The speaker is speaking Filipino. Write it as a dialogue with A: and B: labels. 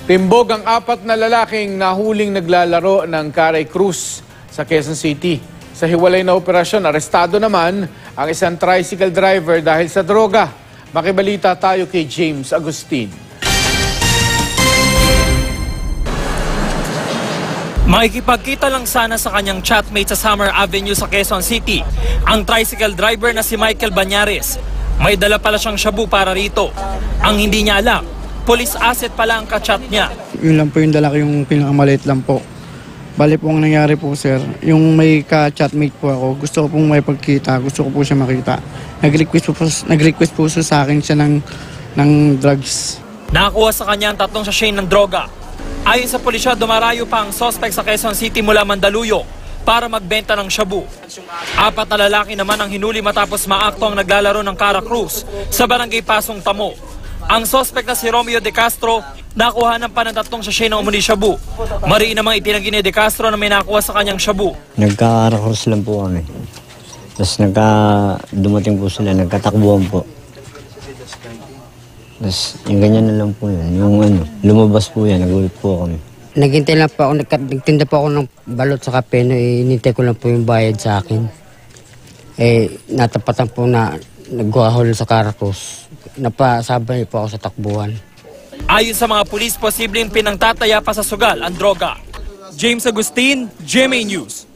A: Timbog ang 4 na lalaking nahuling naglalaro ng Caray Cruz sa Quezon City. Sa hiwalay na operasyon, arestado naman ang isang tricycle driver dahil sa droga. Makibalita tayo kay James Agustin.
B: Makikipagkita lang sana sa kanyang chatmate sa Summer Avenue sa Quezon City ang tricycle driver na si Michael Banyares. May dala pala siyang shabu para rito. Ang hindi niya alam, police asset pala ang kachat niya.
C: Yun lang po yung dala ko, yung pinakamaliit lang po. Bali po ang nangyari po, sir, yung may ka-chatmate po ako, gusto ko pong may pagkita, gusto ko po siya makita. Nag-request po sa akin siya ng drugs.
B: Nakakuha sa kanya ang 3 sachet ng droga. Ayon sa pulisya, dumarayo pa ang suspect sa Quezon City mula Mandaluyong para magbenta ng shabu. 4 na lalaki naman ang hinuli matapos maakto ang naglalaro ng Cara Cruz sa barangay Pasong Tamo. Ang suspect na si Romeo De Castro nakuhanan pa ng 3 sachet ng umuni shabu. Mariin namang itinanggi ni De Castro na may nakuha sa kanyang shabu.
D: Nagka-Cara Cruz lang po kami. Tapos dumating po sila, nagkatakbuhan po. Tapos yung ganyan na lang po yun. Yung lumabas po yan, nagulit po kami.
E: Naghintay lang po ako, nagtinda po ako ng balot sa kape, hinintay ko lang po yung bayad sa akin. Natapatan po na nagwahol sa Cara Cruz. Napasabay po ako sa takbuhan.
B: Ayon sa mga pulis, posibleng pinangtataya pa sa sugal ang droga. James Agustin, GMA News.